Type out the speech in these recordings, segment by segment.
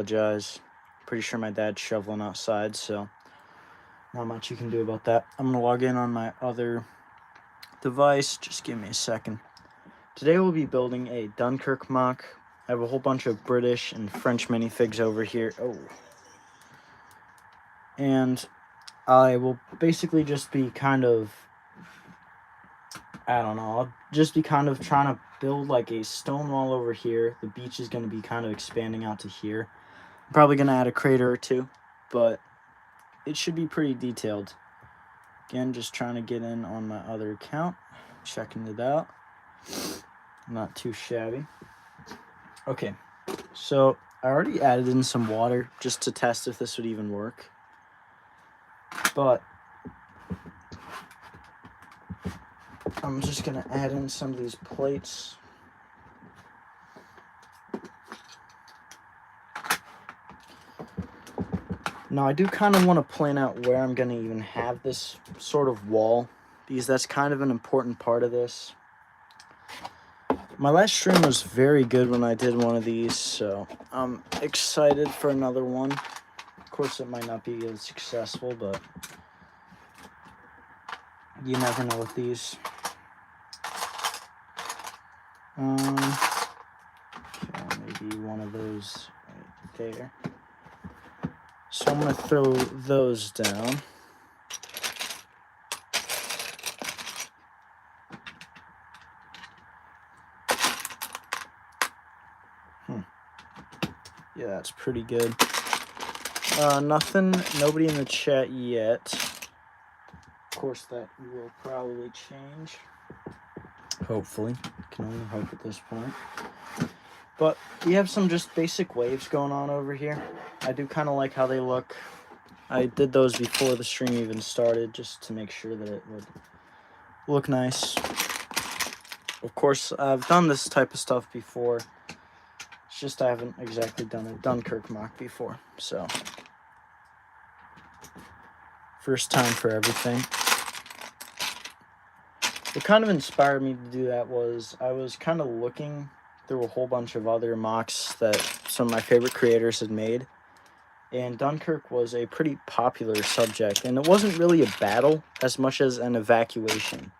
Apologize. Pretty sure my dad's shoveling outside, so not much you can do about that. I'm gonna log in on my other device. Just give me a second. Today we'll be building a Dunkirk mock. I have a whole bunch of British and French minifigs over here. Oh. And I will basically just be kind of, I don't know, I'll just be kind of trying to build like a stone wall over here. The beach is going to be kind of expanding out to here. I'm probably going to add a crater or two, but it should be pretty detailed. Again, just trying to get in on my other account, checking it out. Not too shabby. Okay, so I already added in some water just to test if this would even work. But I'm just going to add in some of these plates. Now, I do kind of want to plan out where I'm going to even have this sort of wall, because that's kind of an important part of this. My last stream was very good when I did one of these, so I'm excited for another one. Of course, it might not be as successful, but you never know with these. Okay, maybe one of those right there. So I'm going to throw those down. Yeah, that's pretty good. Nobody in the chat yet. Of course, that will probably change. Hopefully. Can only hope at this point. But we have some just basic waves going on over here. I do kind of like how they look. I did those before the stream even started, just to make sure that it would look nice. Of course, I've done this type of stuff before. It's just I haven't exactly done a Dunkirk mock before, so first time for everything. What kind of inspired me to do that was I was kind of looking through a whole bunch of other mocks that some of my favorite creators had made, and Dunkirk was a pretty popular subject, and it wasn't really a battle as much as an evacuation.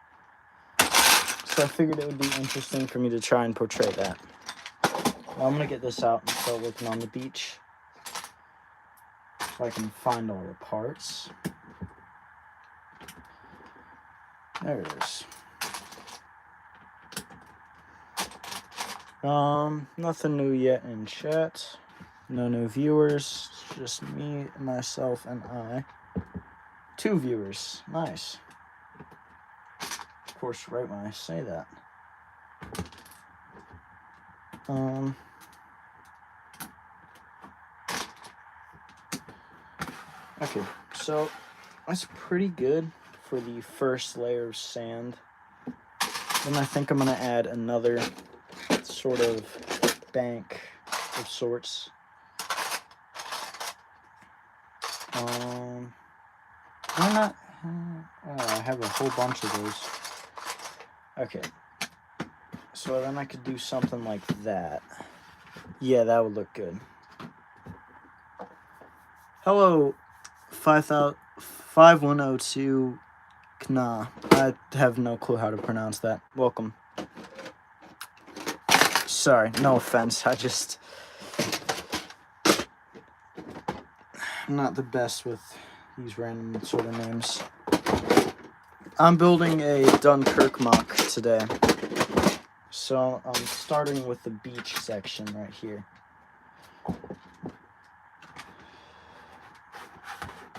So I figured it would be interesting for me to try and portray that. Now I'm going to get this out and start working on the beach. If I can find all the parts. There it is. Nothing new yet in chat. No new viewers. It's just me, myself, and I. 2 viewers. Nice. Of course, right when I say that. Okay, so that's pretty good for the first layer of sand. Then I think I'm going to add another sort of bank of sorts. Why not? I have a whole bunch of those. Okay. So then I could do something like that. Yeah, that would look good. Hello, 5102 Kna. I have no clue how to pronounce that. Welcome. Sorry, no offense. I'm not the best with these random sort of names. I'm building a Dunkirk mock today. So I'm starting with the beach section right here.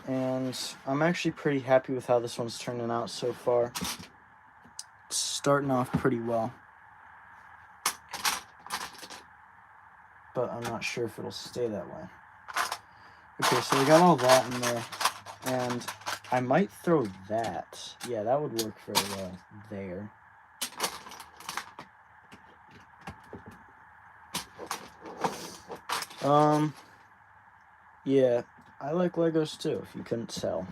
And I'm actually pretty happy with how this one's turning out so far. It's starting off pretty well. But I'm not sure if it'll stay that way. Okay, so we got all that in there. And I might throw that. Yeah, that would work very well there. Yeah, I like Legos too, if you couldn't tell.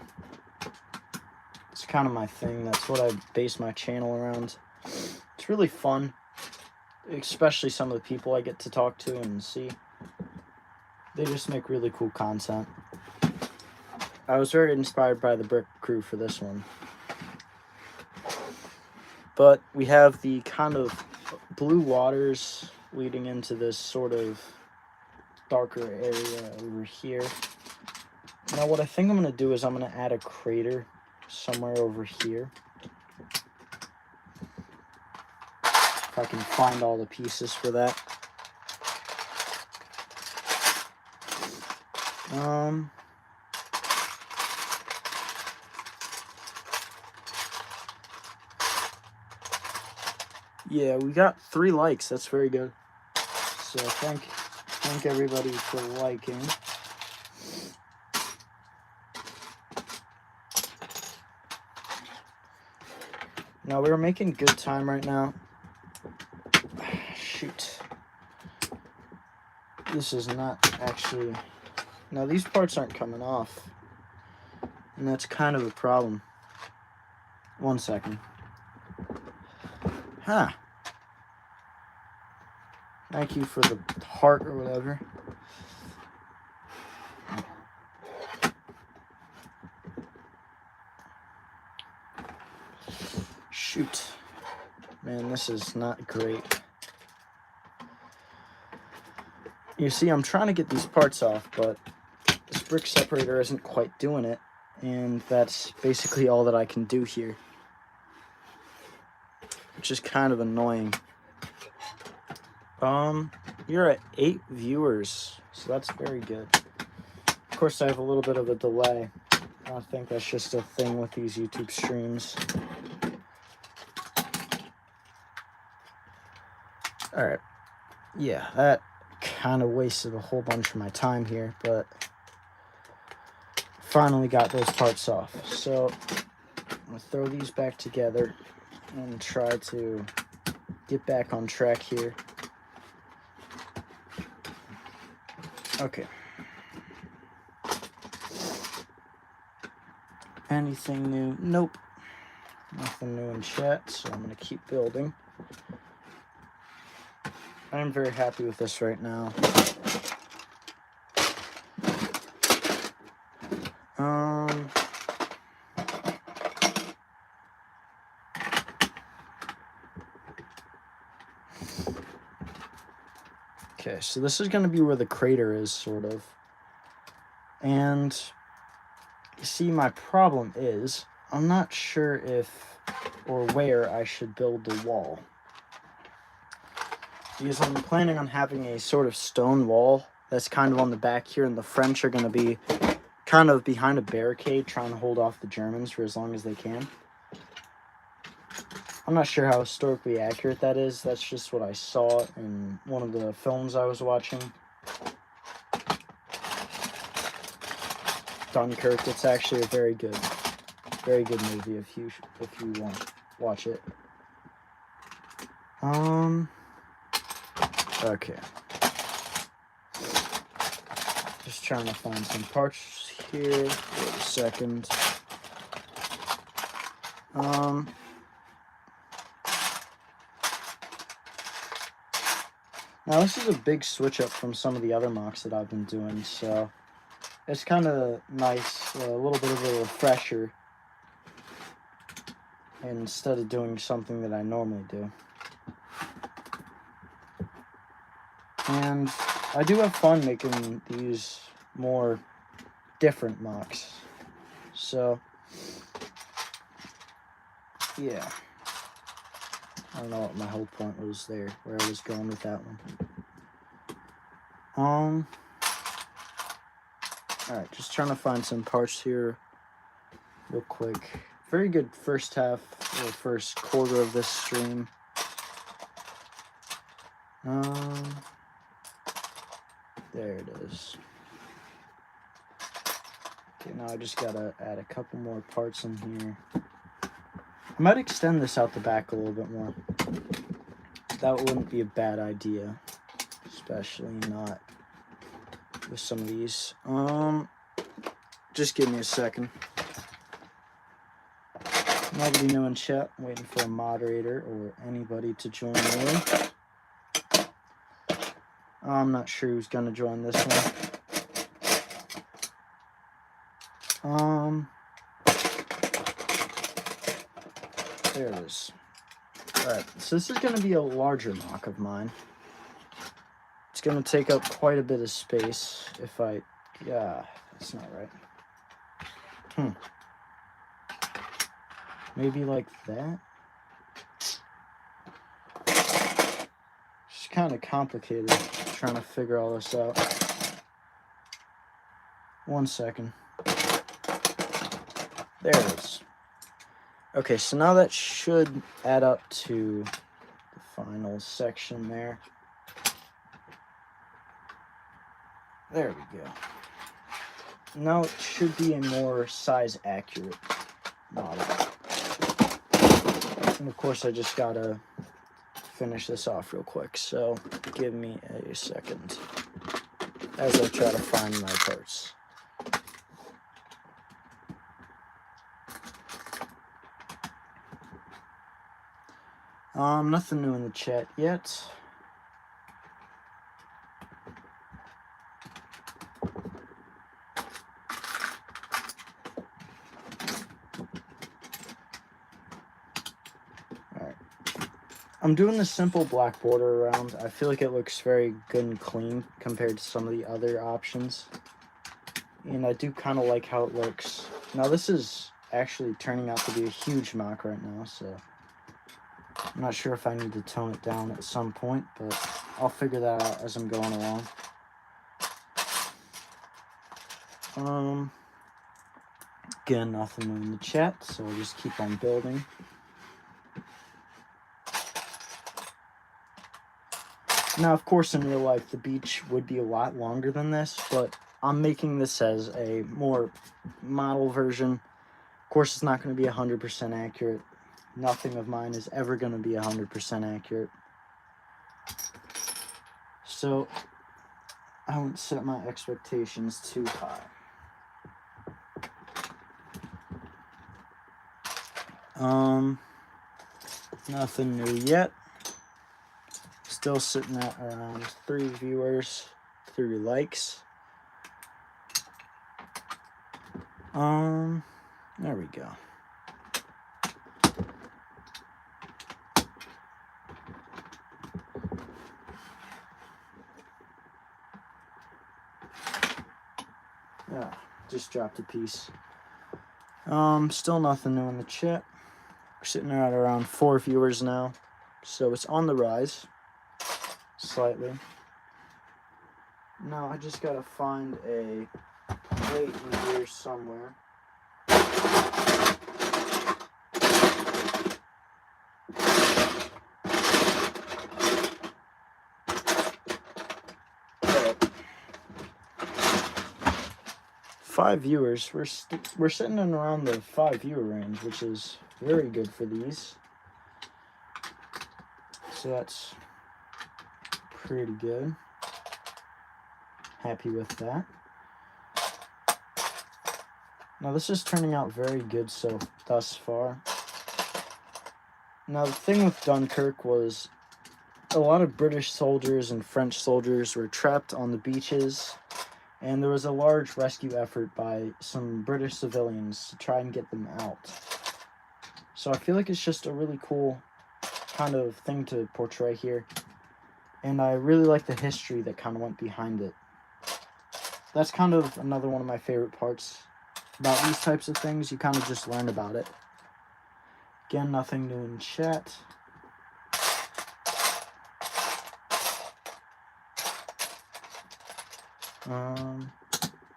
It's kind of my thing. That's what I base my channel around. It's really fun, especially some of the people I get to talk to and see. They just make really cool content. I was very inspired by the Brick Crew for this one. But we have the kind of blue waters leading into this sort of darker area over here. Now what I think I'm going to do is I'm going to add a crater somewhere over here. If I can find all the pieces for that. Yeah, we got 3 likes. That's very good. So thank everybody for liking. Now we're making good time right now. Shoot. This is not actually... Now these parts aren't coming off. And that's kind of a problem. 1 second. Huh. Thank you for the heart or whatever. Shoot. Man, this is not great. You see, I'm trying to get these parts off, but this brick separator isn't quite doing it. And that's basically all that I can do here. Which is kind of annoying. You're at 8 viewers, so that's very good. Of course, I have a little bit of a delay. I think that's just a thing with these YouTube streams. Alright. Yeah, that kind of wasted a whole bunch of my time here, but finally got those parts off. So, I'm going to throw these back together and try to get back on track here. Okay. Anything new? Nope. Nothing new in chat, so I'm going to keep building. I'm very happy with this right now. Okay, so this is going to be where the crater is, sort of. And, you see, my problem is, I'm not sure if or where I should build the wall. Because I'm planning on having a sort of stone wall that's kind of on the back here, and the French are going to be kind of behind a barricade trying to hold off the Germans for as long as they can. I'm not sure how historically accurate that is. That's just what I saw in one of the films I was watching. Dunkirk. It's actually a very good movie if you want to watch it. Okay. Just trying to find some parts here. Wait a second. Now this is a big switch up from some of the other mocks that I've been doing, so it's kind of nice, a little bit of a refresher instead of doing something that I normally do. And I do have fun making these more different mocks. So, yeah. I don't know what my whole point was there, where I was going with that one. Alright, just trying to find some parts here real quick. Very good first half, or first quarter of this stream. There it is. Okay, now I just gotta add a couple more parts in here. I might extend this out the back a little bit more. That wouldn't be a bad idea. Especially not with some of these. Just give me a second. Nobody new in chat. I'm waiting for a moderator or anybody to join me. I'm not sure who's gonna join this one. There it is. Alright, so this is going to be a larger mock of mine. It's going to take up quite a bit of space if I... Yeah, that's not right. Maybe like that? It's kind of complicated trying to figure all this out. 1 second. There it is. Okay, so now that should add up to the final section there. There we go. Now it should be a more size accurate model. And of course I just gotta finish this off real quick, so give me a second as I try to find my parts. Nothing new in the chat yet. Alright. I'm doing the simple black border around. I feel like it looks very good and clean compared to some of the other options. And I do kind of like how it looks. Now this is actually turning out to be a huge mock right now, so I'm not sure if I need to tone it down at some point, but I'll figure that out as I'm going along. Again, nothing new in the chat, so we'll just keep on building. Now, of course, in real life, the beach would be a lot longer than this, but I'm making this as a more model version. Of course, it's not going to be 100% accurate. Nothing of mine is ever going to be 100% accurate. So I won't set my expectations too high. Nothing new yet. Still sitting at around 3 viewers, 3 likes. There we go. Yeah, just dropped a piece. Still nothing new in the chat. We're sitting at around 4 viewers now, so it's on the rise slightly. Now I just gotta find a plate in here somewhere. Five viewers. We're sitting in around the 5 viewer range, which is very good for these. So that's pretty good. Happy with that. Now this is turning out very good thus far. Now the thing with Dunkirk was a lot of British soldiers and French soldiers were trapped on the beaches, and there was a large rescue effort by some British civilians to try and get them out. So I feel like it's just a really cool kind of thing to portray here. And I really like the history that kind of went behind it. That's kind of another one of my favorite parts about these types of things. You kind of just learn about it. Again, nothing new in chat.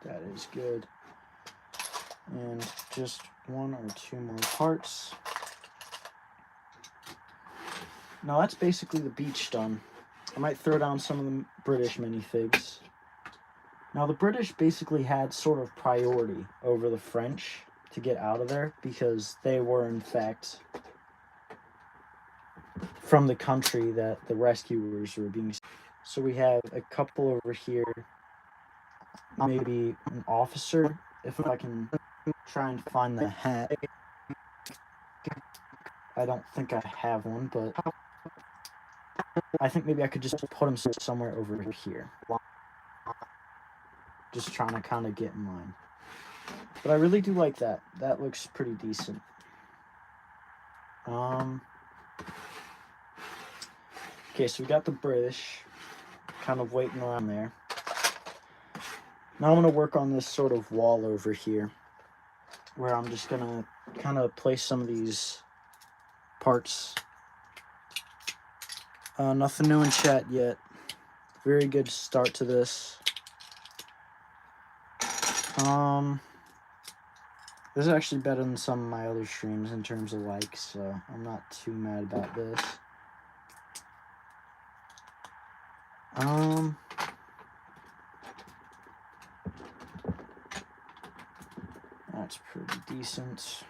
That is good. And just 1 or 2 more parts. Now that's basically the beach done. I might throw down some of the British minifigs. Now the British basically had sort of priority over the French to get out of there because they were in fact from the country that the rescuers were being. So we have a couple over here. Maybe an officer, if I can try and find the hat. I don't think I have one, but I think maybe I could just put him somewhere over here. Just trying to kind of get in line. But I really do like that. That looks pretty decent. Okay, so we got the British kind of waiting around there. Now I'm going to work on this sort of wall over here, where I'm just going to kind of place some of these parts. Nothing new in chat yet. Very good start to this. This is actually better than some of my other streams in terms of likes, so I'm not too mad about this. That's pretty decent.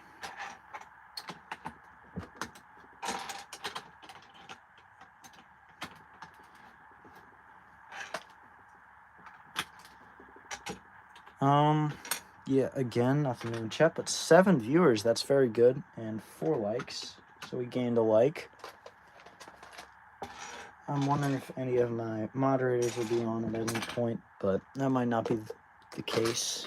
Yeah, again, nothing new in chat, but 7 viewers, that's very good, and 4 likes, so we gained a like. I'm wondering if any of my moderators will be on at any point, but that might not be the case.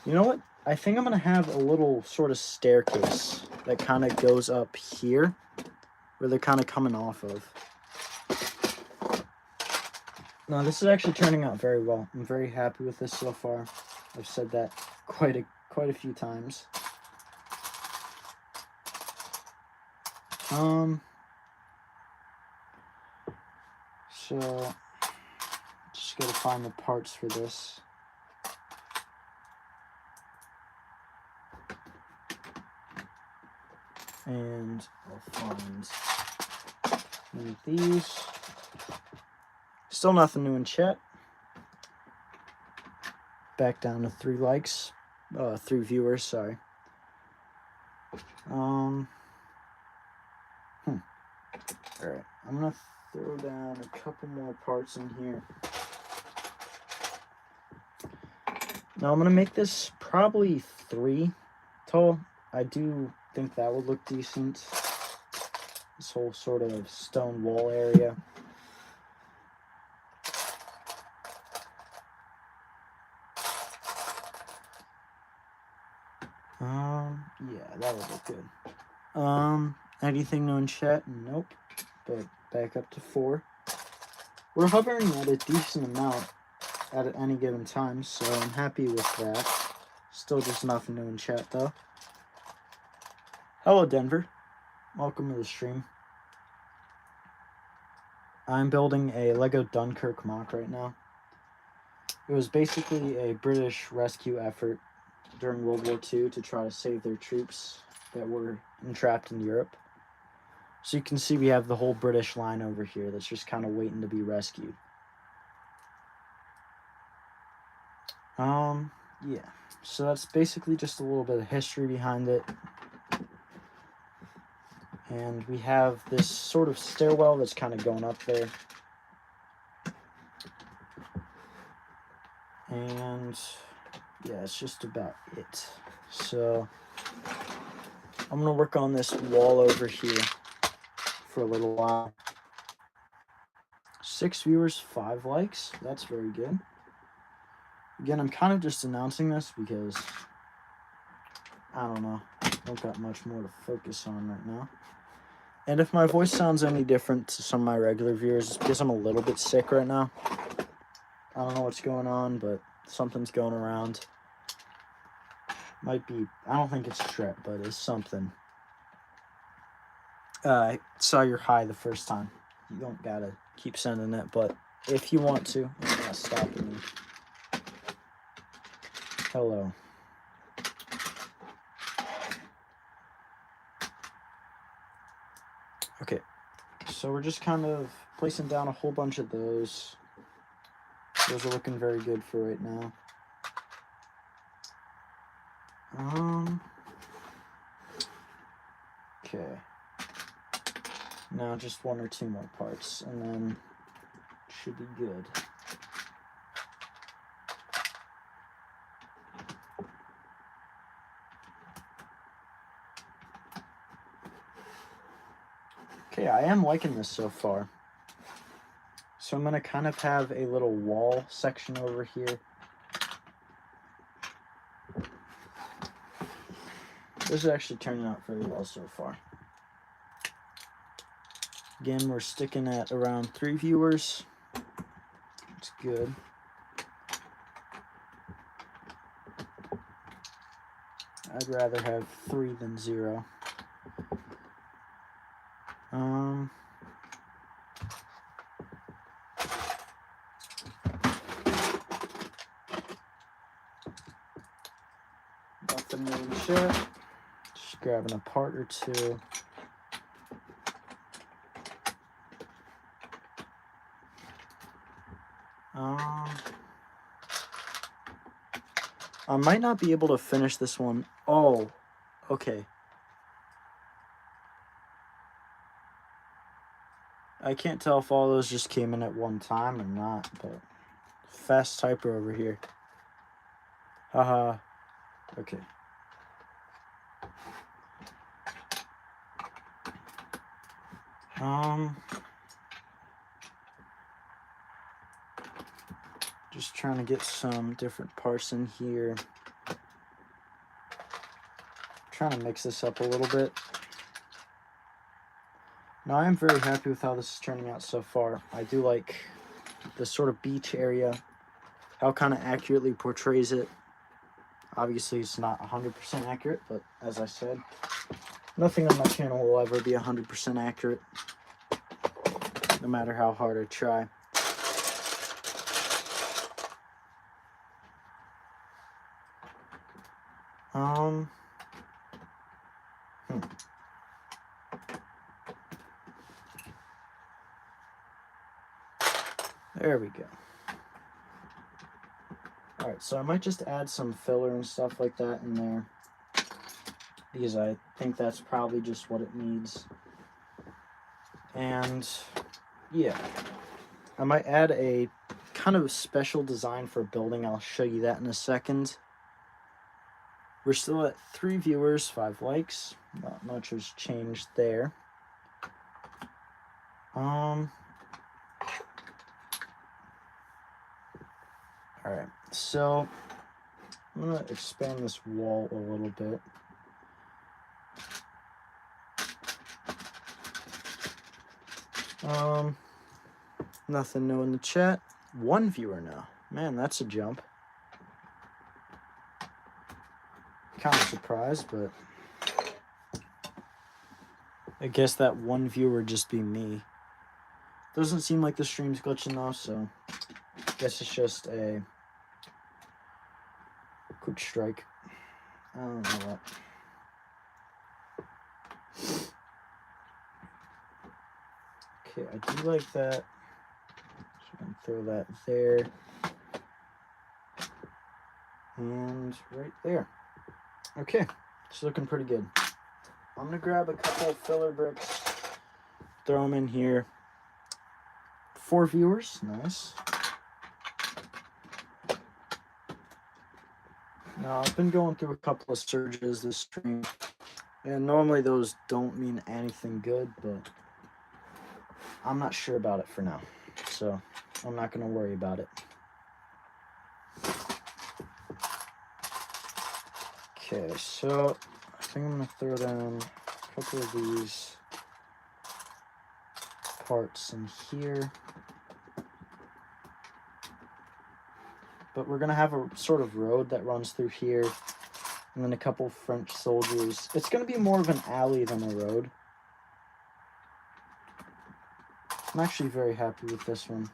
You know what? I think I'm going to have a little sort of staircase that kind of goes up here, where they're kind of coming off of. No, this is actually turning out very well. I'm very happy with this so far. I've said that quite a few times. So just gotta find the parts for this. And I'll find one of these. Still nothing new in chat. Back down to 3 likes. 3 viewers, sorry. Alright, I'm gonna throw down a couple more parts in here. Now I'm gonna make this probably 3 tall. I do think that would look decent. This whole sort of stone wall area. Yeah, that would look good. Anything new in chat? Nope. But back up to 4. We're hovering at a decent amount at any given time, so I'm happy with that. Still just nothing new in chat, though. Hello, Denver. Welcome to the stream. I'm building a Lego Dunkirk mock right now. It was basically a British rescue effort during World War II to try to save their troops that were entrapped in Europe. So you can see we have the whole British line over here that's just kind of waiting to be rescued. Yeah. So that's basically just a little bit of history behind it. And we have this sort of stairwell that's kind of going up there. And yeah, it's just about it. So I'm going to work on this wall over here for a little while. 6 viewers, 5 likes. That's very good. Again, I'm kind of just announcing this because, I don't know, I don't got much more to focus on right now. And if my voice sounds any different to some of my regular viewers, it's because I'm a little bit sick right now. I don't know what's going on, but something's going around. Might be, I don't think it's strep, but it's something. I saw your hi the first time. You don't gotta keep sending it, but if you want to, it's not stopping me. Hello. Okay, so we're just kind of placing down a whole bunch of those. Those are looking very good for right now. Okay. Now just 1 or 2 more parts, and then it should be good. Okay, I am liking this so far. So I'm going to kind of have a little wall section over here. This is actually turning out very well so far. Again, we're sticking at around 3 viewers. It's good. I'd rather have 3 than 0. Nothing new in the chat. Just grabbing a part or two. I might not be able to finish this one. Oh, okay. I can't tell if all those just came in at one time or not, but fast typer over here. Haha. Okay. Just trying to get some different parts in here. Trying to mix this up a little bit. Now, I am very happy with how this is turning out so far. I do like the sort of beach area, how it kind of accurately portrays it. Obviously, it's not 100% accurate, but as I said, nothing on my channel will ever be 100% accurate, no matter how hard I try. There we go. Alright, so I might just add some filler and stuff like that in there, because I think that's probably just what it needs. And yeah, I might add a kind of special design for building. I'll show you that in a second. We're still at 3 viewers, 5 likes. Not much has changed there. Alright, so I'm going to expand this wall a little bit. Nothing new in the chat. 1 viewer now. Man, that's a jump. Kind of surprised, but I guess that 1 viewer just be me. Doesn't seem like the stream's glitching though, so I guess it's just a quick strike. I don't know what. Okay, I do like that. So I'm gonna throw that there. And right there. Okay, it's looking pretty good. I'm gonna grab a couple of filler bricks, throw them in here. 4 viewers, nice. Now, I've been going through a couple of surges this stream, and normally those don't mean anything good, but I'm not sure about it for now, so I'm not gonna worry about it. Okay, so I think I'm gonna throw down a couple of these parts in here. But we're gonna have a sort of road that runs through here, and then a couple French soldiers. It's gonna be more of an alley than a road. I'm actually very happy with this one.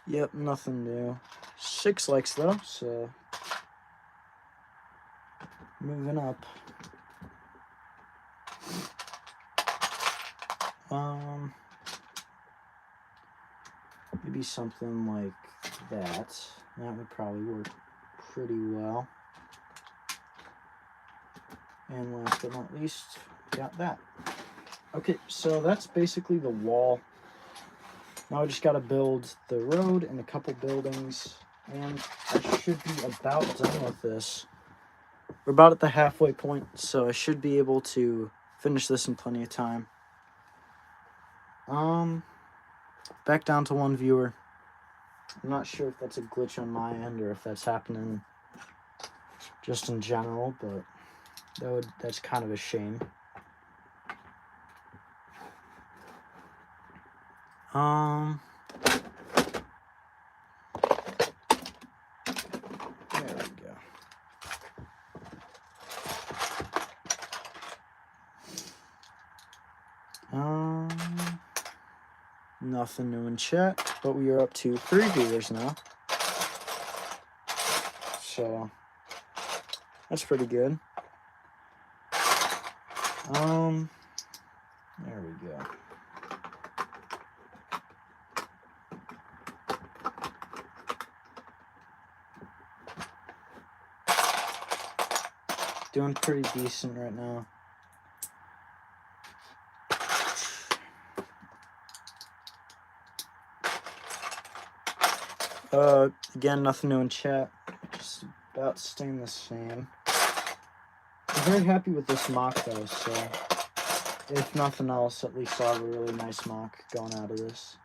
Yep, nothing new. 6 likes though, so moving up. Maybe something like that. That would probably work pretty well. And last but not least, got that. Okay, so that's basically the wall. Now I just got to build the road and a couple buildings, and I should be about done with this. We're about at the halfway point, so I should be able to finish this in plenty of time. Back down to 1 viewer. I'm not sure if that's a glitch on my end or if that's happening just in general, but that's kind of a shame. There we go. Nothing new in chat, but we are up to 3 viewers now. So that's pretty good. There we go. Doing pretty decent right now. Again, nothing new in chat. Just about staying the same. I'm very happy with this mock though, so if nothing else, at least I'll have a really nice mock going out of this.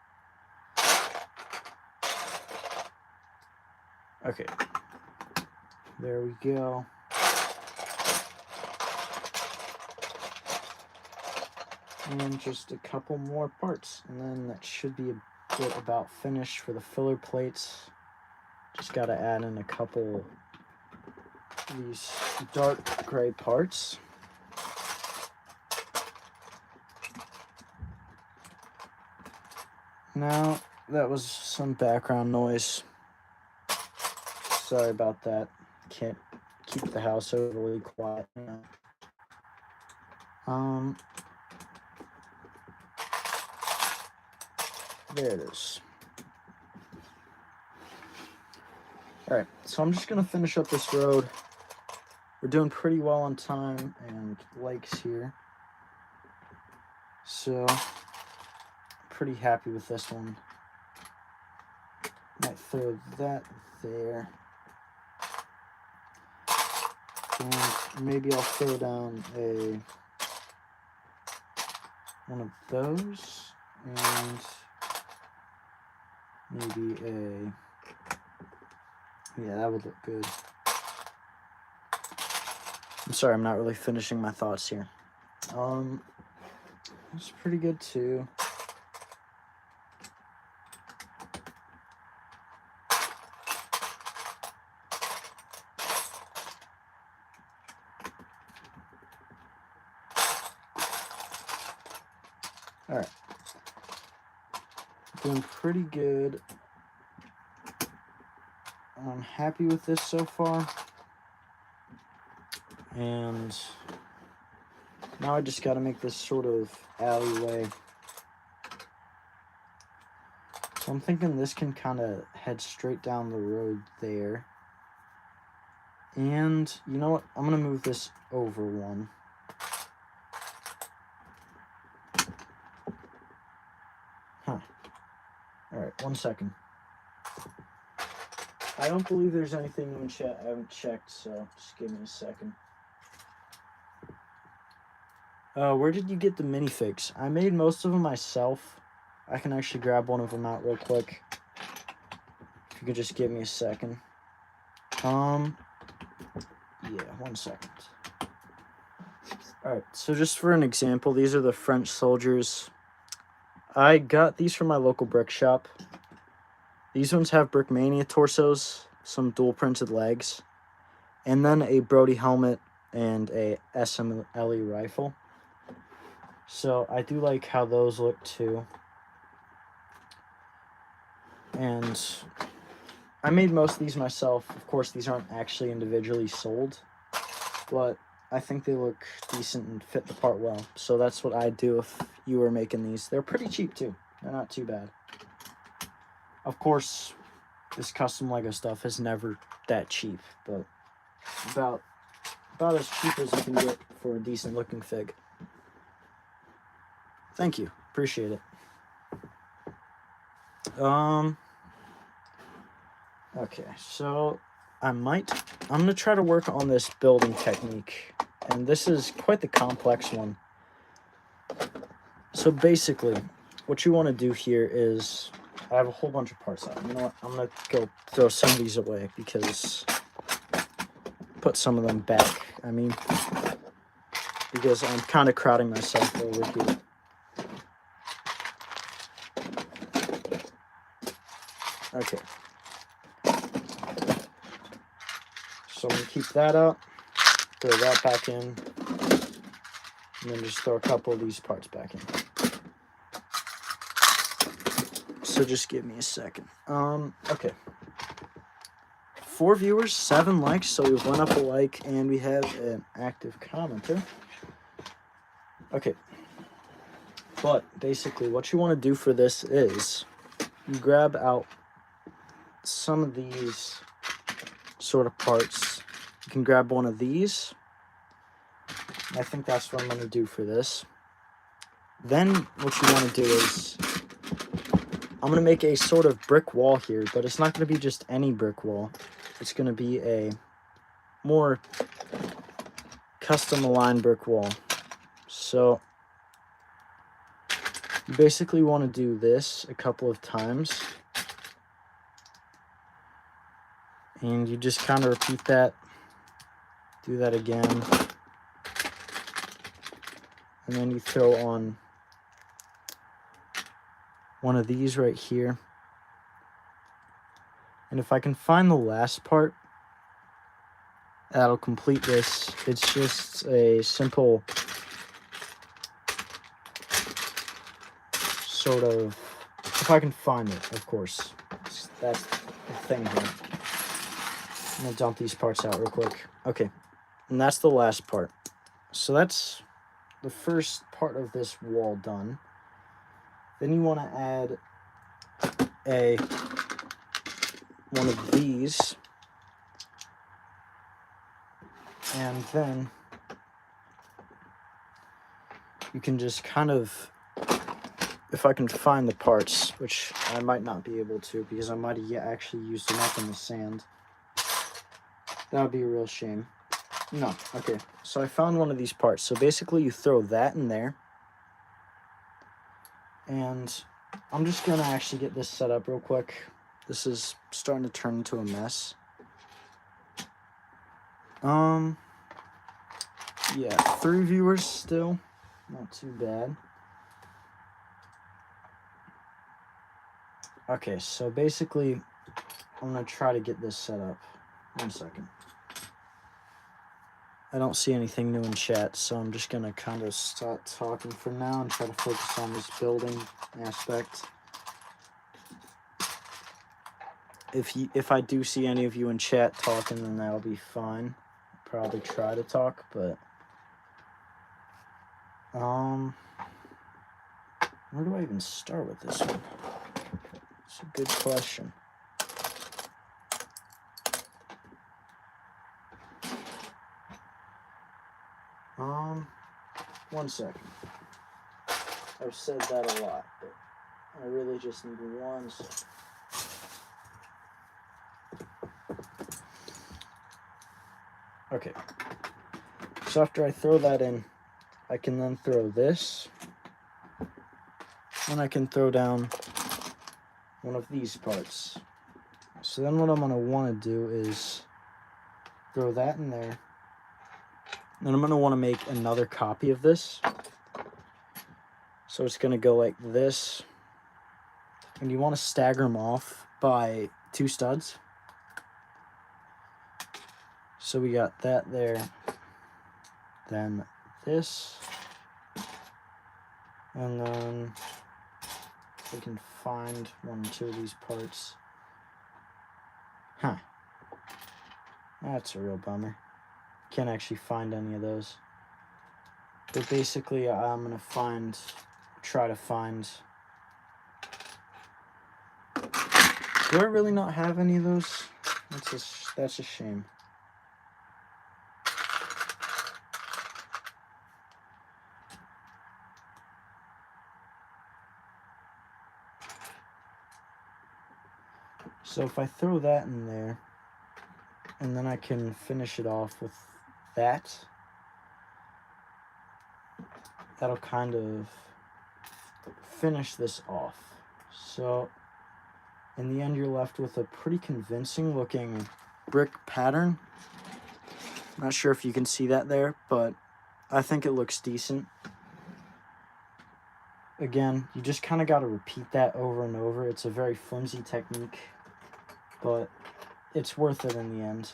Okay. There we go. And just a couple more parts, and then that should be a bit about finished for the filler plates. Just got to add in a couple of these dark gray parts. Now, that was some background noise. Sorry about that. Can't keep the house overly quiet now. There it is. Alright, so I'm just going to finish up this road. We're doing pretty well on time and likes here. So, pretty happy with this one. Might throw that there. And maybe I'll throw down one of those. And maybe yeah, that would look good. I'm sorry, I'm not really finishing my thoughts here. It's pretty good too. All right. Doing pretty good. I'm happy with this so far. And now I just got to make this sort of alleyway. So I'm thinking this can kind of head straight down the road there. And you know what? I'm going to move this over one. Huh. Alright, 1 second. I don't believe there's anything in chat. I haven't checked, so just give me a second. Where did you get the minifigs? I made most of them myself. I can actually grab one of them out real quick. If you could just give me a second. Yeah, 1 second. Alright, so just for an example, these are the French soldiers. I got these from my local brick shop. These ones have Brickmania torsos, some dual printed legs, and then a Brody helmet and a SMLE rifle. So I do like how those look too. And I made most of these myself. Of course, these aren't actually individually sold, but I think they look decent and fit the part well. So that's what I'd do if you were making these. They're pretty cheap too. They're not too bad. Of course, this custom Lego stuff is never that cheap, but about as cheap as you can get for a decent looking fig. Thank you. Appreciate it. Okay, so I'm gonna try to work on this building technique, and this is quite the complex one. So basically, what you want to do here is, I have a whole bunch of parts out. You know what? I'm gonna go throw some of these away because put some of them back. I mean, because I'm kind of crowding myself over here. Okay. So I'm gonna keep that up, throw that back in, and then just throw a couple of these parts back in. So just give me a second. Okay. 4 viewers, 7 likes, so we went up a like, and we have an active commenter. Okay. But basically, what you want to do for this is you grab out some of these sort of parts. You can grab one of these. I think that's what I'm going to do for this. Then what you want to do is, I'm going to make a sort of brick wall here, but it's not going to be just any brick wall. It's going to be a more custom aligned brick wall. So you basically want to do this a couple of times. And you just kind of repeat that. Do that again. And then you throw on one of these right here. And if I can find the last part, that'll complete this. It's just a simple sort of, if I can find it, of course. That's the thing here. I'm gonna dump these parts out real quick. Okay, and that's the last part. So that's the first part of this wall done. Then you want to add one of these, and then you can just kind of, if I can find the parts, which I might not be able to because I might have actually used them up in the sand. That would be a real shame. No, okay. So I found one of these parts. So basically you throw that in there. And I'm just going to actually get this set up real quick. This is starting to turn into a mess. Yeah, 3 viewers still. Not too bad. Okay, so basically, I'm going to try to get this set up. 1 second. I don't see anything new in chat, so I'm just going to kind of start talking for now and try to focus on this building aspect. If I do see any of you in chat talking, then that'll be fine. I'll probably try to talk, but where do I even start with this one? It's a good question. One second. I've said that a lot, but I really just need 1 second. Okay. So after I throw that in, I can then throw this. And I can throw down one of these parts. So then what I'm going to want to do is throw that in there. Then I'm going to want to make another copy of this. So it's going to go like this. And you want to stagger them off by 2 studs. So we got that there. Then this. And then we can find 1 or 2 of these parts. Huh. That's a real bummer. Can't actually find any of those. But basically, I'm going to try to find... Do I really not have any of those? That's a shame. So if I throw that in there, and then I can finish it off with that, that'll kind of finish this off. So in the end, you're left with a pretty convincing looking brick pattern. Not sure if you can see that there, but I think it looks decent. Again, you just kind of got to repeat that over and over. It's a very flimsy technique, but it's worth it in the end.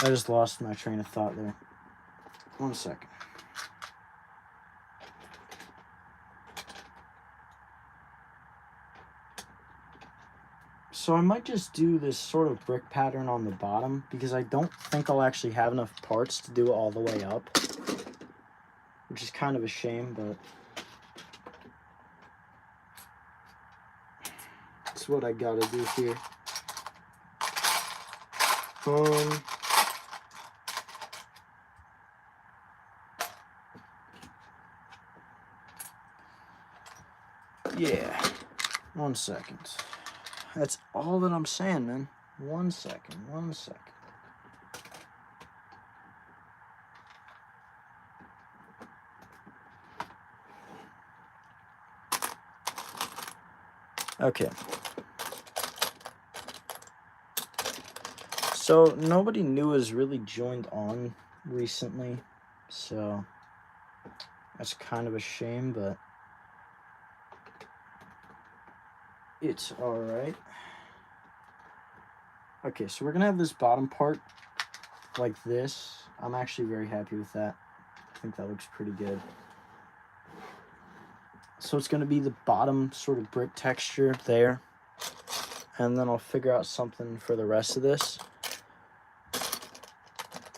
I just lost my train of thought there. 1 second. So I might just do this sort of brick pattern on the bottom because I don't think I'll actually have enough parts to do it all the way up, which is kind of a shame, but that's what I gotta do here. Yeah, 1 second. That's all that I'm saying, man. 1 second, 1 second. Okay. So nobody new has really joined on recently, so that's kind of a shame, but it's all right. Okay, so we're gonna have this bottom part like this. I'm actually very happy with that. I think that looks pretty good. So it's gonna be the bottom sort of brick texture there, and then I'll figure out something for the rest of this.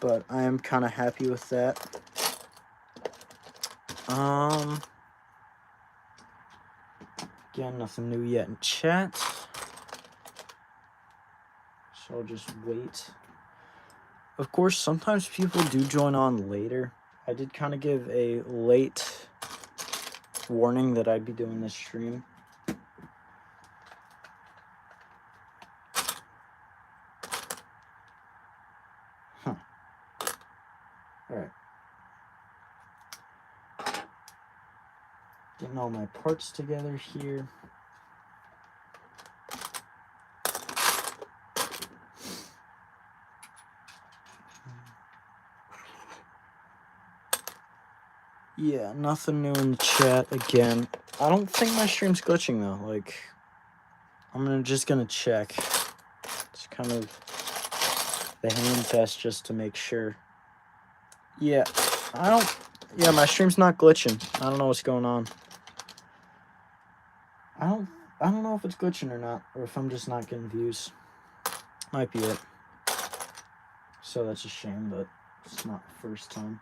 But I am kind of happy with that. Again, nothing new yet in chat. So I'll just wait. Of course, sometimes people do join on later. I did kind of give a late warning that I'd be doing this stream. Alright. Getting all my parts together here. Yeah, nothing new in the chat again. I don't think my stream's glitching though. Like, I'm just gonna check. It's kind of the hand test just to make sure. Yeah, yeah, my stream's not glitching. I don't know what's going on. I don't know if it's glitching or not, or if I'm just not getting views. Might be it. So that's a shame, but it's not the first time.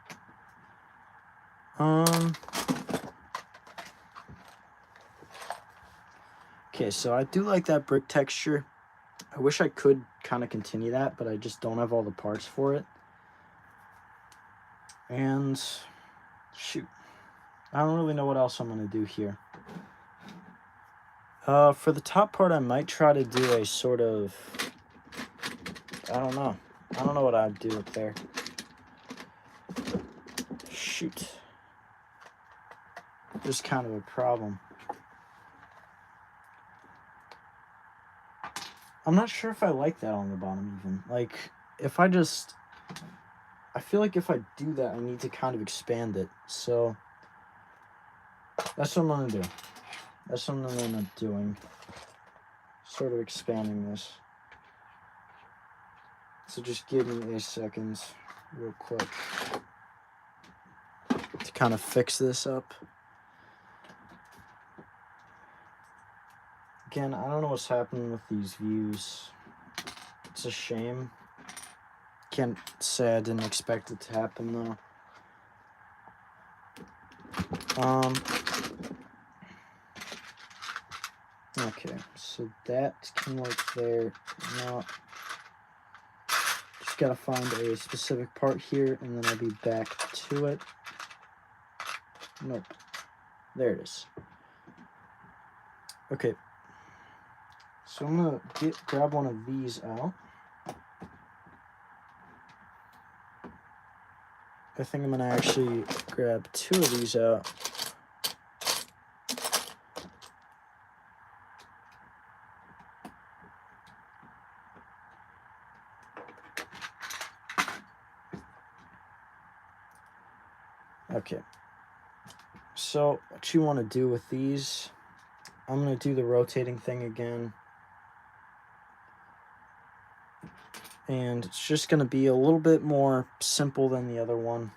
Okay, so I do like that brick texture. I wish I could kind of continue that, but I just don't have all the parts for it. And shoot, I don't really know what else I'm gonna do here. For the top part, I might try to do a sort of, I don't know what I'd do up there. Shoot. There's kind of a problem. I'm not sure if I like that on the bottom even. Like, if I feel like if I do that, I need to kind of expand it. So, that's what I'm going to do. That's what I'm going to end up doing. Sort of expanding this. So just give me a second real quick to kind of fix this up. Again, I don't know what's happening with these views. It's a shame. Can't say I didn't expect it to happen though. Okay, so that can work there. Now, just gotta find a specific part here, and then I'll be back to it. Nope. There it is. Okay. So I'm gonna grab one of these out. I think I'm gonna actually grab 2 of these out. Okay. So what you want to do with these, I'm going to do the rotating thing again. And it's just going to be a little bit more simple than the other one.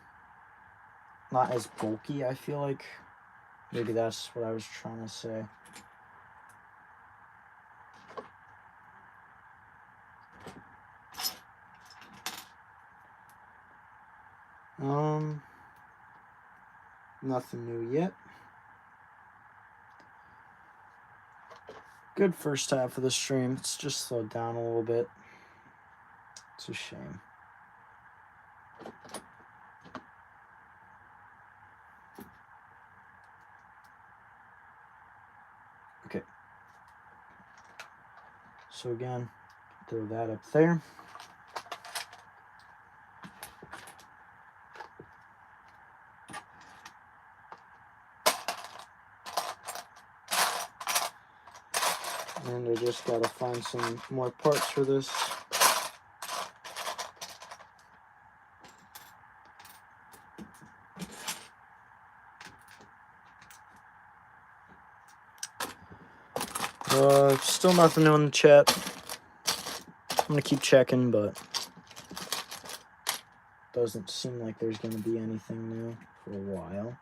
Not as bulky, I feel like. Maybe that's what I was trying to say. Nothing new yet. Good first half of the stream. It's just slowed down a little bit. It's a shame. Okay. So again, throw that up there. And I just gotta find some more parts for this. Still nothing new in the chat. I'm gonna keep checking, but doesn't seem like there's gonna be anything new for a while.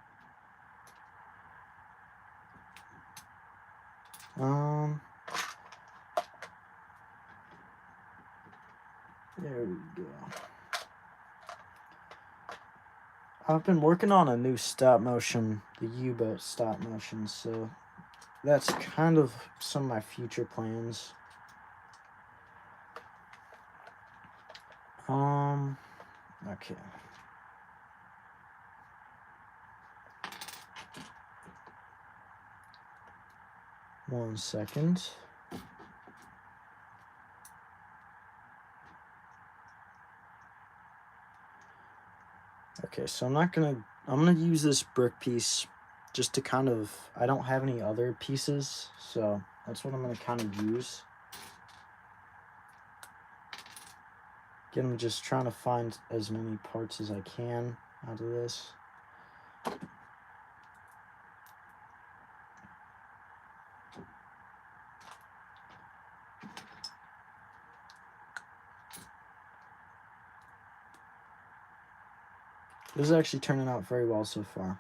There we go. I've been working on a new stop motion, the U-boat stop motion, so that's kind of some of my future plans. Okay. One second. Okay, so I'm gonna use this brick piece just to kind of, I don't have any other pieces, so that's what I'm gonna kind of use. Again, I'm just trying to find as many parts as I can out of this. This is actually turning out very well so far.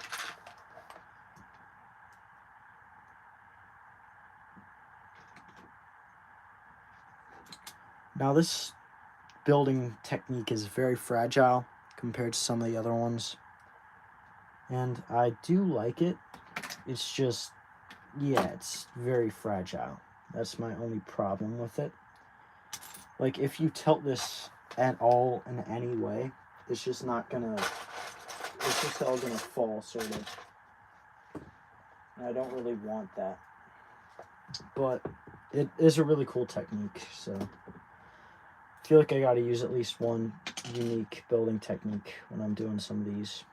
Now this building technique is very fragile compared to some of the other ones. And I do like it. It's just, yeah, it's very fragile. That's my only problem with it. Like, if you tilt this at all in any way, it's just not gonna, it's just all gonna fall, sort of. And I don't really want that. But it is a really cool technique, so I feel like I gotta use at least one unique building technique when I'm doing some of these.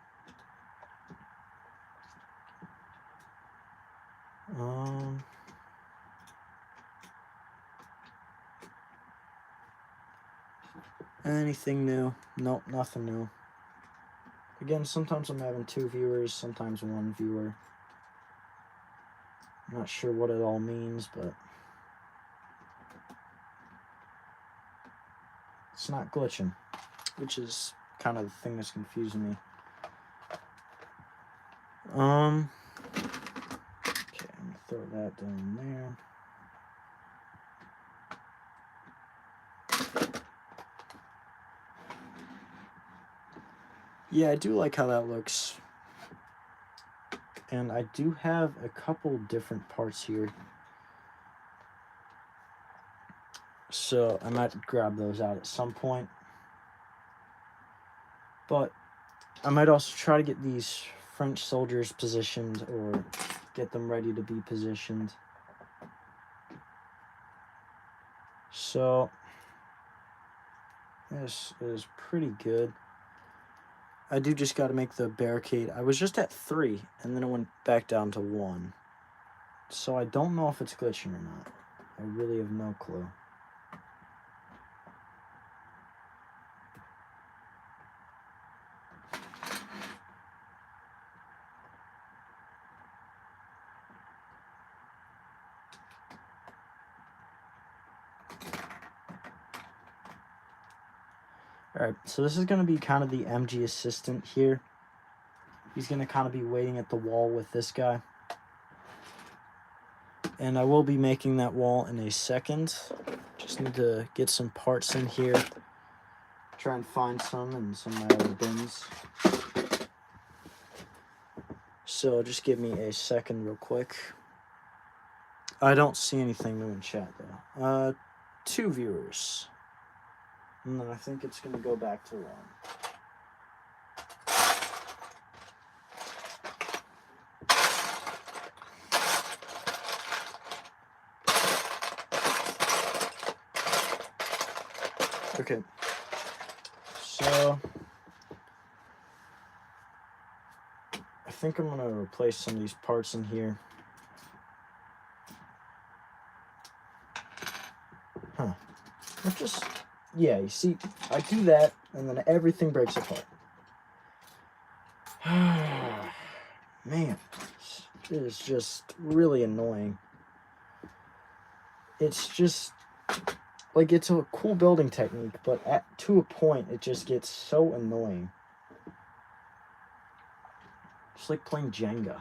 Anything new? Nope, nothing new. Again, sometimes I'm having 2 viewers, sometimes 1 viewer. I'm not sure what it all means, but it's not glitching, which is kind of the thing that's confusing me. Okay, I'm gonna throw that down there. Yeah, I do like how that looks. And I do have a couple different parts here. So I might grab those out at some point. But I might also try to get these French soldiers positioned or get them ready to be positioned. So this is pretty good. I do just got to make the barricade. I was just at 3, and then it went back down to 1. So I don't know if it's glitching or not. I really have no clue. Alright, so this is going to be kind of the MG assistant here. He's going to kind of be waiting at the wall with this guy. And I will be making that wall in a second. Just need to get some parts in here. Try and find some in some of my other bins. So just give me a second real quick. I don't see anything new in chat though. 2 viewers. And then I think it's going to go back to 1. Okay. So I think I'm going to replace some of these parts in here. Huh. What just... Yeah, you see, I do that, and then everything breaks apart. Man, it is just really annoying. It's just, like, it's a cool building technique, but to a point, it just gets so annoying. Just like playing Jenga.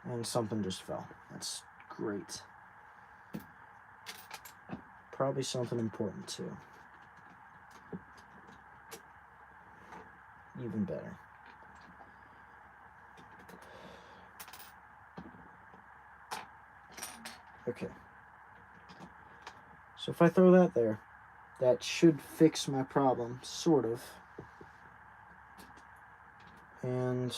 And something just fell. That's great. Probably something important too. Even better. Okay. So if I throw that there, that should fix my problem, sort of. And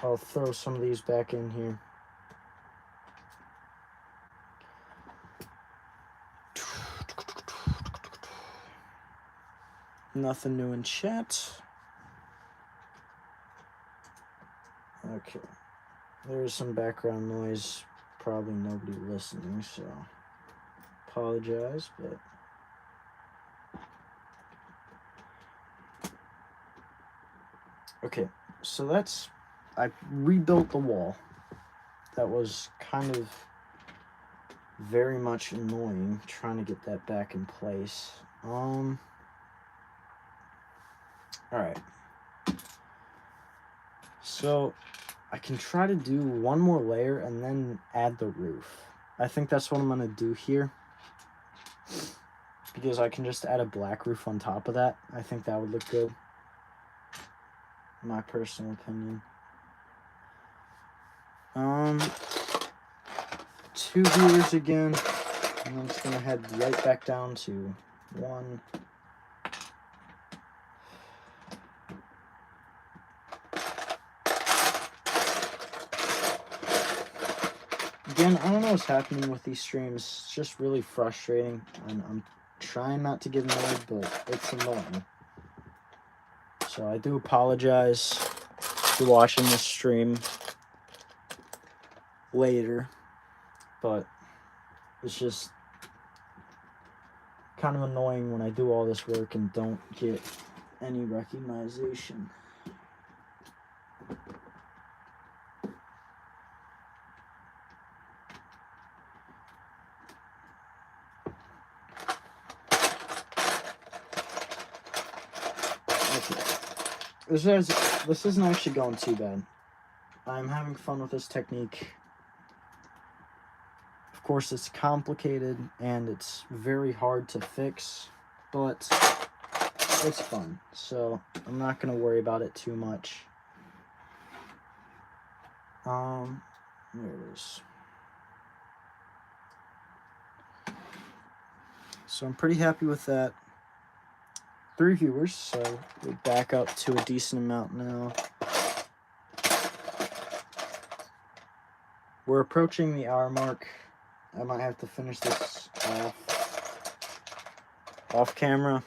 I'll throw some of these back in here. Nothing new in chat. Okay. There's some background noise. Probably nobody listening, so apologize, but okay. So that's... I rebuilt the wall. That was kind of very much annoying trying to get that back in place. Alright. So I can try to do one more layer and then add the roof. I think that's what I'm going to do here. Because I can just add a black roof on top of that. I think that would look good. My personal opinion. 2 viewers again, and I'm just gonna head right back down to 1. Again, I don't know what's happening with these streams. It's just really frustrating, and I'm trying not to get annoyed, but it's annoying. So I do apologize for watching this stream later. But it's just kind of annoying when I do all this work and don't get any recognition. Okay. This isn't actually going too bad. I'm having fun with this technique. Of course, it's complicated and it's very hard to fix, but it's fun, so I'm not going to worry about it too much. There it is. So I'm pretty happy with that. 3 viewers, so we back up to a decent amount now. We're approaching the hour mark. I might have to finish this off camera.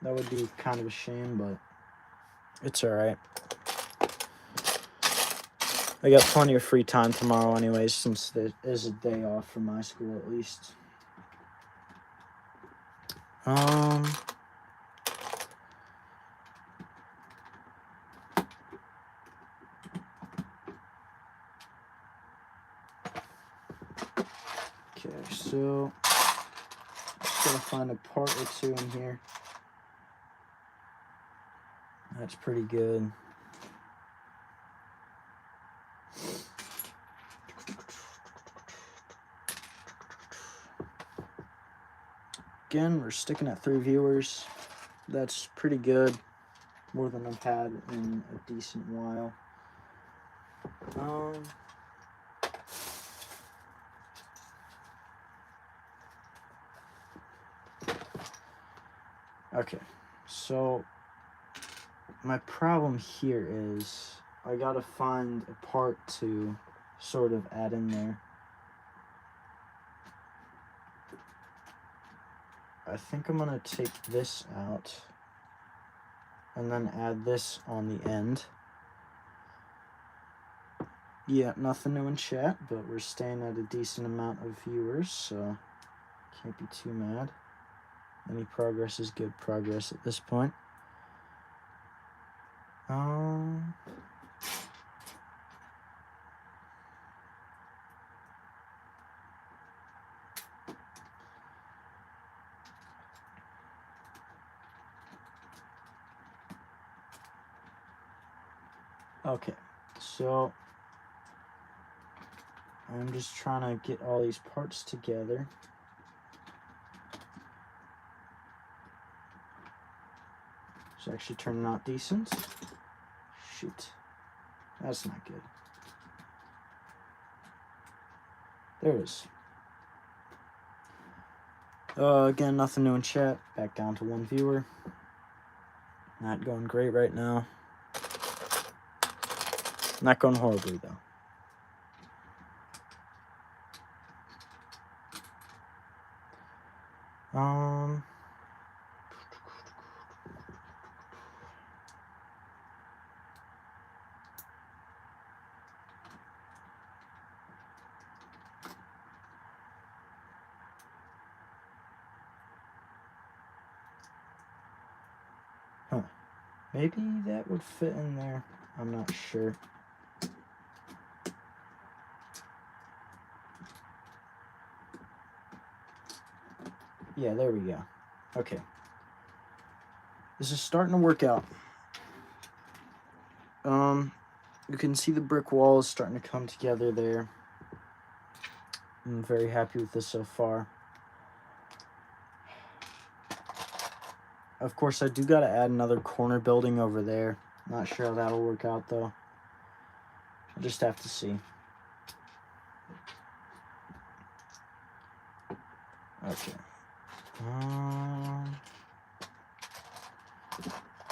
That would be kind of a shame, but it's alright. I got plenty of free time tomorrow anyways, since there is a day off from my school at least. Okay, so just gotta find a part or two in here. That's pretty good. Again, we're sticking at 3 viewers. That's pretty good. More than I've had in a decent while. Okay, so my problem here is I gotta find a part to sort of add in there. I think I'm gonna take this out and then add this on the end. Yeah, nothing new in chat, but we're staying at a decent amount of viewers, so can't be too mad. Any progress is good progress at this point. Okay, so I'm just trying to get all these parts together. It's actually turning out decent. Shoot, that's not good. There it is. Again, nothing new in chat. Back down to 1 viewer. Not going great right now. Not going horribly, though. Maybe that would fit in there. I'm not sure. Yeah, there we go. Okay. This is starting to work out. You can see the brick wall is starting to come together there. I'm very happy with this so far. Of course, I do got to add another corner building over there. Not sure how that'll work out, though. I'll just have to see. Okay.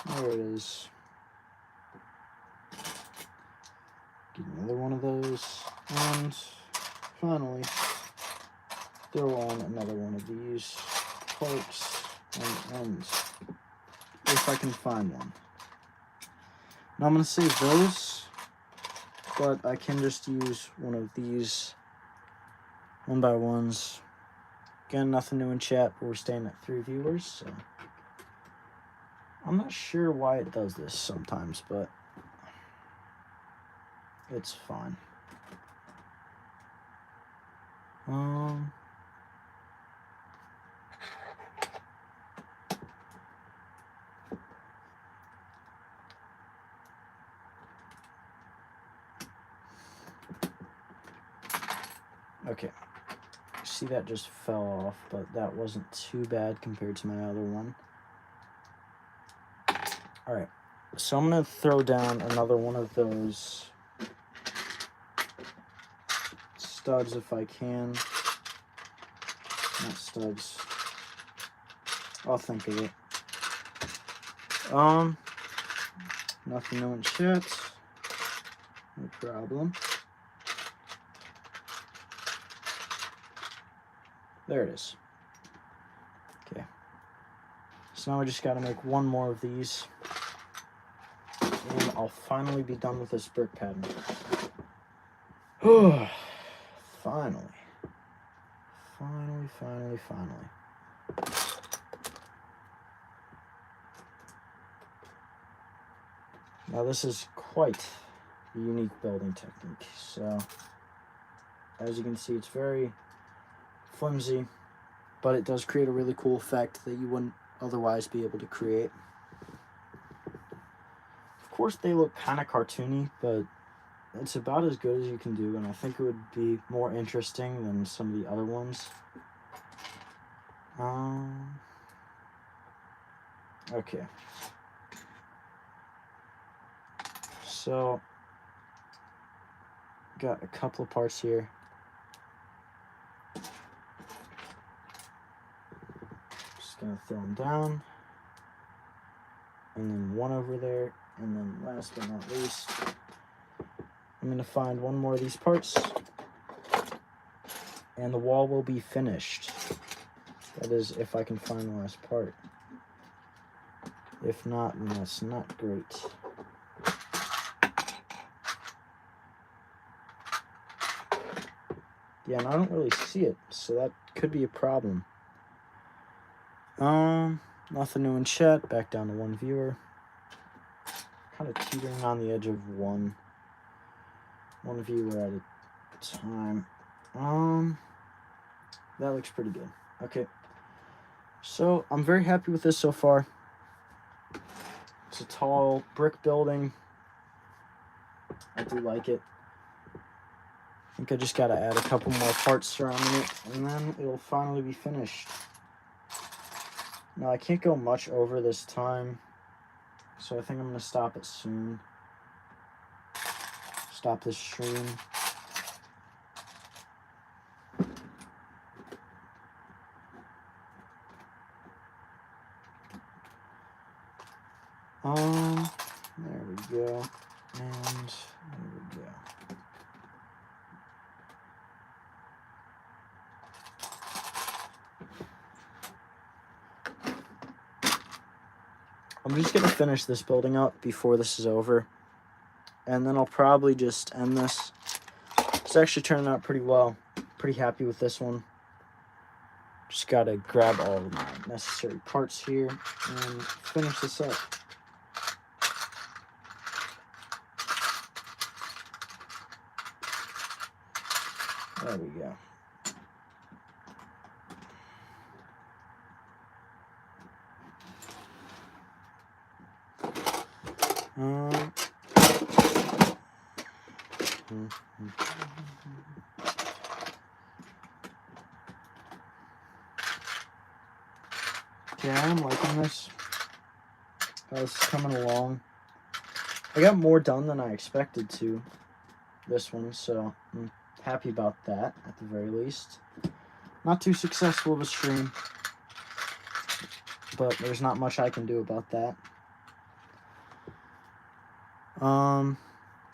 There it is. Get another one of those. And finally, throw on another one of these parts and ends. If I can find one. Now I'm going to save those, but I can just use one of these 1x1s. Again, nothing new in chat, but we're staying at 3 viewers, so I'm not sure why it does this sometimes, but it's fine. Okay. See, that just fell off, but that wasn't too bad compared to my other one. Alright, so I'm going to throw down another one of those studs if I can. Not studs. I'll think of it. Nothing new in chat. No problem. There it is. Okay. So now I just gotta make one more of these. And I'll finally be done with this brick pattern. Finally. Finally. Now this is quite a unique building technique. So, as you can see, it's very flimsy, but it does create a really cool effect that you wouldn't otherwise be able to create. Of course, they look kind of cartoony, but it's about as good as you can do, and I think it would be more interesting than some of the other ones. Okay. So, got a couple of parts here. Just gonna throw them down. And then one over there. And then last but not least, I'm gonna find one more of these parts. And the wall will be finished. That is, if I can find the last part. If not, then that's not great. Yeah, and I don't really see it, so that could be a problem. Nothing new in chat. Back down to one viewer. Kind of teetering on the edge of one viewer at a time. That looks pretty good. Okay. So, I'm very happy with this so far. It's a tall brick building. I do like it. I think I just gotta add a couple more parts surrounding it, and then it'll finally be finished. Now, I can't go much over this time, so I think I'm gonna stop it soon. Stop this stream. There we go. And there we go. I'm just going to finish this building up before this is over. And then I'll probably just end this. It's actually turning out pretty well. Pretty happy with this one. Just got to grab all of my necessary parts here and finish this up. There we go. Okay, I'm liking this. This is coming along. I got more done than I expected to, this one, so I'm happy about that, at the very least. Not too successful of a stream, but there's not much I can do about that.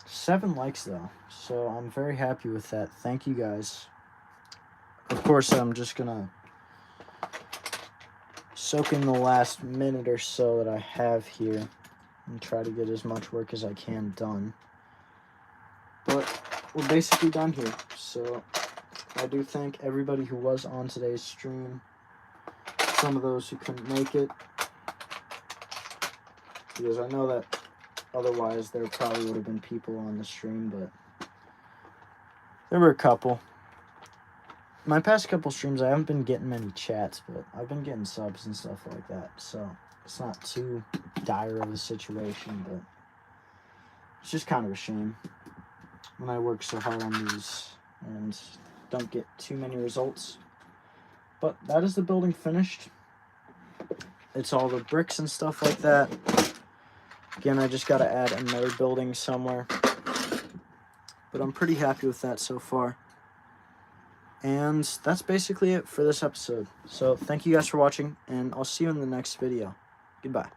7 likes, though, so I'm very happy with that. Thank you, guys. Of course, I'm just gonna soak in the last minute or so that I have here and try to get as much work as I can done. But we're basically done here, so I do thank everybody who was on today's stream, some of those who couldn't make it, because I know that otherwise there probably would have been people on the stream, but there were a couple. My past couple streams, I haven't been getting many chats, but I've been getting subs and stuff like that, so it's not too dire of a situation, but it's just kind of a shame when I work so hard on these and don't get too many results. But that is the building finished. It's all the bricks and stuff like that. Again, I just got to add another building somewhere, but I'm pretty happy with that so far. And that's basically it for this episode. So thank you guys for watching, and I'll see you in the next video. Goodbye.